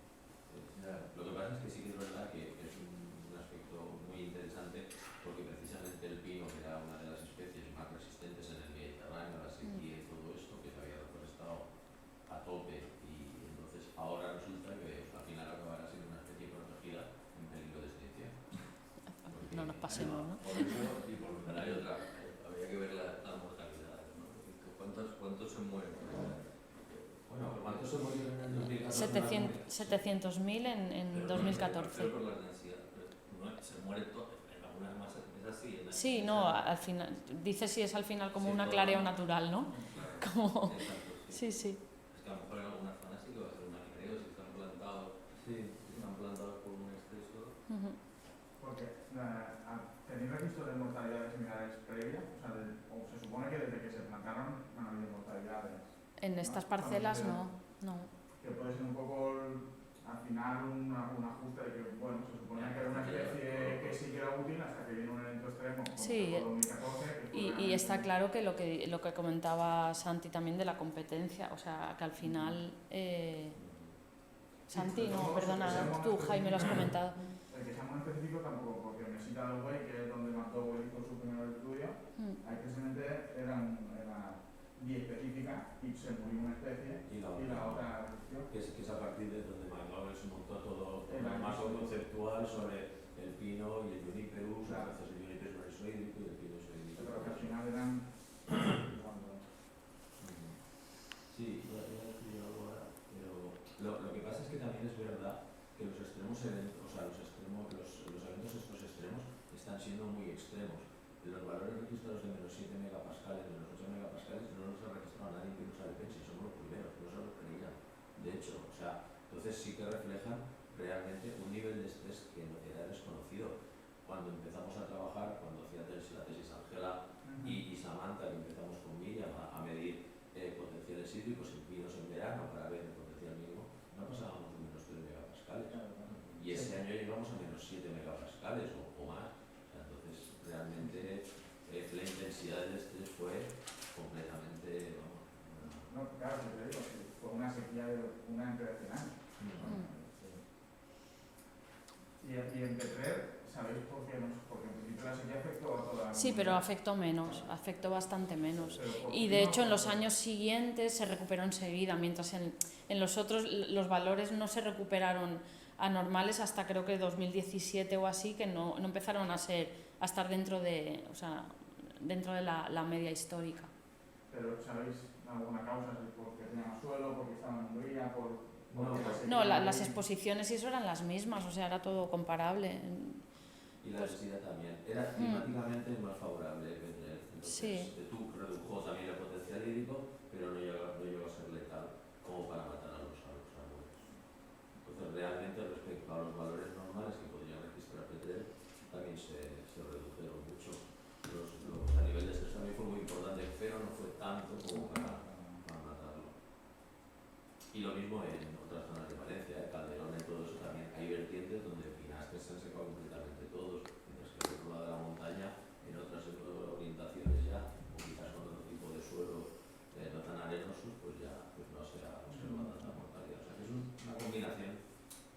Lo que pasa es que sí que es verdad que es un aspecto muy interesante, porque precisamente el pino, que era una de las especies más resistentes en el Mediterráneo, a la sequía y todo esto, que se había reforestado a tope, y entonces ahora resulta que al final acabará siendo una especie protegida en peligro de extinción. No nos pasemos, ¿no? Por eso, y por hay otra, habría que ver la mortalidad, ¿no? ¿Cuántos se mueren? Bueno, ¿cuántos se murieron en el 2014? 700.000 en 2014. Pero por la densidad, se muere todo, en algunas masas es así. Sí, no, al final, dice si es al final como un clareo natural, ¿no? Claro, Como... exacto, Sí. Es que a lo mejor en algunas zonas sí que va a ser un aclareo, si están plantados por un exceso. Porque ¿tenéis registro de mortalidades similares previas? O se supone que desde que se plantaron no ha habido mortalidades. En estas parcelas no. Que puede ser un poco al final un ajuste de que, bueno, se supone que era una especie que sí que era útil hasta que viene un evento extremo como Sí, el 2014. y está claro que lo que comentaba Santi también de la competencia, o sea, que al final... Santi, no, perdona, tú, Jaime, lo has comentado. El que sea muy específico tampoco, porque en Mesita del Güey, que es donde mató hizo su primer estudio, ahí precisamente era biespecífica y se murió una especie y la otra resistió. Que es a partir de donde McLaughlin se montó todo el marco conceptual sobre el pino y el juniperus, a veces el juniper es isoídrico y el pino es isoídrico. Pero que al final eran... Sí, iba a decir algo ahora, pero lo que pasa es que también es verdad que los extremos, los eventos estos extremos están siendo muy extremos. Los valores registrados de menos 7 megapascales, menos 8 megapascales, no los ha registrado nadie que los Alepensis, somos los primeros, no se los creían. De hecho, o sea, entonces sí que reflejan realmente un nivel de estrés que era desconocido. Cuando empezamos a trabajar, cuando hacía la tesis Ángela y Samantha, que empezamos con Miriam a medir potenciales hídricos en pinos en verano para ver el potencial mínimo, no pasábamos de menos 3 megapascales. Y ese año llegamos a menos 7 megapascales o más. O sea, entonces, realmente la intensidad del estrés fue completamente... No, claro, te digo, fue una sequía de una impresionante. Y en Petrer, ¿sabéis por qué? Porque en principio la sequía afectó a toda la Sí, pero afectó menos, afectó bastante menos. Y de hecho en los años siguientes se recuperó enseguida, mientras en los otros los valores no se recuperaron anormales hasta creo que 2017 o así, que no empezaron a estar dentro de, o sea, dentro de la media histórica. Pero ¿sabéis alguna causa? ¿Porque tenían suelo? ¿Porque estaban en Hungría? No, las exposiciones y eso eran las mismas, o sea, era todo comparable. Y la densidad también. Era climáticamente más favorable que Petrer. Entonces, sí. tú redujo también el potencial hídrico, pero no llegó a ser letal como para matar a los árboles. Entonces, realmente, respecto a los valores normales que podría registrar Petrer, también se redujeron mucho. A nivel de estrés también fue muy importante, pero no fue tanto como para matarlo. Y lo mismo en otras zonas de Valencia, Calderón y todo eso también. Hay vertientes donde pinastres se han secado completamente todos, mientras que el otro lado de la montaña, en otras orientaciones ya, o quizás con otro tipo de suelo no tan arenosos, pues ya pues no se ha observado tanta mortalidad. O sea que es una combinación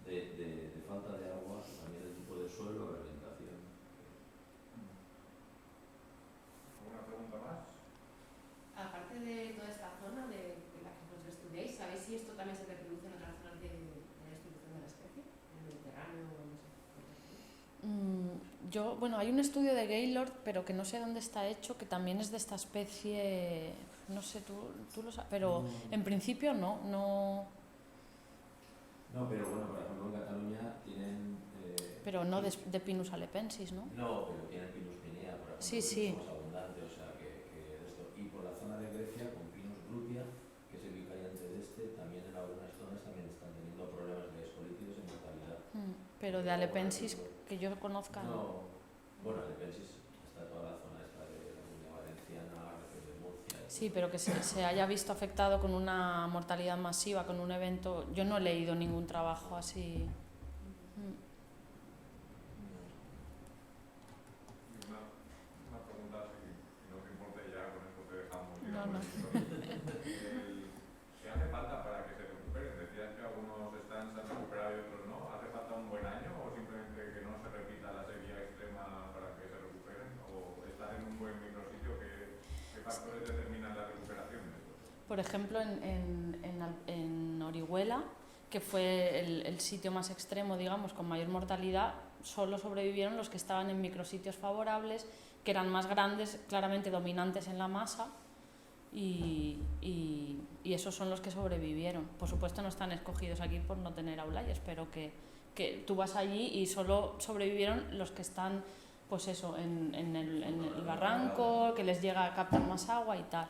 de falta de agua, también el tipo de suelo, reglamentación. ¿Alguna pregunta más? Aparte de toda esta zona de la que vosotros estudiáis, ¿sabéis si esto también se reproduce en otras zonas de la distribución de la especie? ¿En el Mediterráneo o no sé? Bueno, hay un estudio de Gaylord, pero que no sé dónde está hecho, que también es de esta especie, no sé, tú lo sabes, pero en principio no. No, pero bueno, por ejemplo en Cataluña tienen... pero no de Pinus alepensis, ¿no? No, pero tienen Pinus guinea, por ejemplo, sí. que es más abundante, o sea que esto. Y por la zona de Grecia, con Pinus glútea, que es el vicariante de también en algunas zonas también están teniendo problemas de escolítidos y mortalidad. Pero de alepensis, que yo conozca, no. Bueno, alepensis está toda la zona esta de la Comunidad Valenciana, de Murcia. Sí, pero que se haya visto afectado con una mortalidad masiva, con un evento... Yo no he leído ningún trabajo así. Una pregunta, si no te importa, ya con esto te dejamos. No. ¿Qué hace falta para que se recuperen? Decías que algunos stands se han recuperado y otros no. ¿Hace falta un buen año o simplemente que no se repita la sequía extrema para que se recuperen? ¿O estar en un buen micrositio? ¿Qué factores determinan la recuperación de esto? Por ejemplo, en Orihuela, que fue el sitio más extremo, digamos, con mayor mortalidad, solo sobrevivieron los que estaban en micrositios favorables, que eran más grandes, claramente dominantes en la masa, y esos son los que sobrevivieron. Por supuesto no están escogidos aquí por no tener aulayes, pero que tú vas allí y solo sobrevivieron los que están, pues eso, en el barranco, que les llega a captar más agua y tal.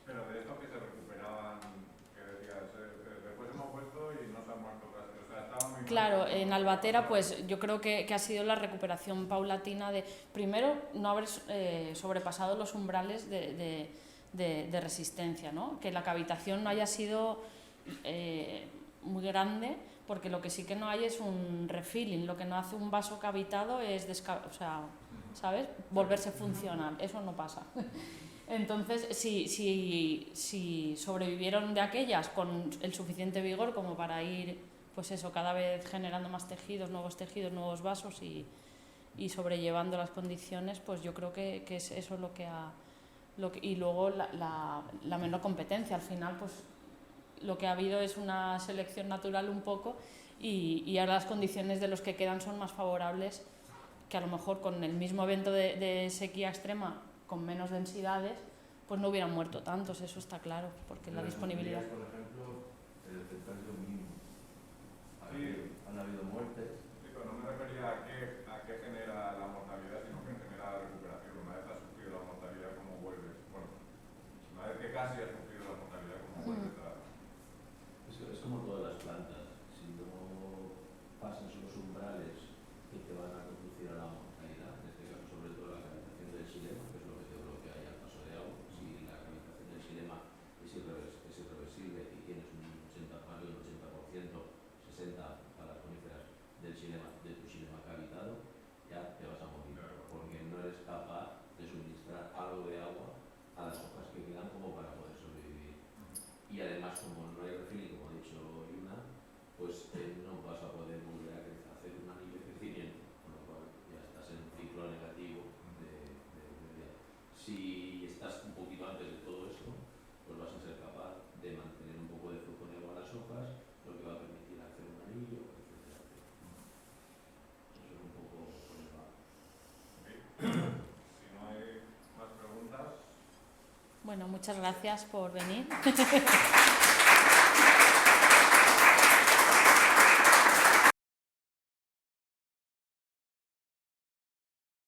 Pero de esto que se recuperaban, que decías, después hemos puesto y no se han muerto casi, o sea, estaban muy... Claro, en Albatera pues yo creo que ha sido la recuperación paulatina de, primero, no haber sobrepasado los umbrales de resistencia, ¿no? Que la cavitación no haya sido muy grande, porque lo que sí que no hay es un refilling, lo que no hace un vaso cavitado es, ¿sabes? Volverse funcional, eso no pasa. Entonces, si sobrevivieron de aquellas con el suficiente vigor como para ir, pues eso, cada vez generando más tejidos, nuevos vasos y sobrellevando las condiciones, pues yo creo que es eso lo que ha... y luego la menor competencia. Al final, pues lo que ha habido es una selección natural un poco y ahora las condiciones de los que quedan son más favorables que a lo mejor con el mismo evento de sequía extrema, con menos densidades, pues no hubieran muerto tantos, eso está claro, porque la disponibilidad. Por ejemplo, el efecto mínimo. Sí. Han habido muertes. Sí, pero no me refería a qué genera la mortalidad, sino que genera la recuperación. Una vez has sufrido la mortalidad, ¿cómo vuelves? Bueno, una vez que casi has sufrido la mortalidad, ¿cómo vuelves a...? Es como todas las plantas, si no pasas los umbrales que te van a conducir a la mortalidad, en este caso sobre todo la cavitación del xilema, que es lo que te bloquea ya el paso de agua. Si la cavitación del xilema es irreversible y tienes un 80%, más de un 80%, 60% para las coníferas del xilema, de tu xilema cavitado, ya te vas a morir, porque no eres capaz de suministrar algo de agua a las hojas que quedan como para poder sobrevivir. Y además, como no hay refil, como ha dicho Yuna, pues no vas a poder volver a hacer un anillo de crecimiento, con lo cual ya estás en un ciclo negativo de si estás un poquito antes de todo esto, pues vas a ser capaz de mantener un poco de flujo de agua a las hojas, lo que va a permitir hacer un anillo, etc. Eso es un poco por el va. Si no hay más preguntas... Bueno, muchas gracias por venir.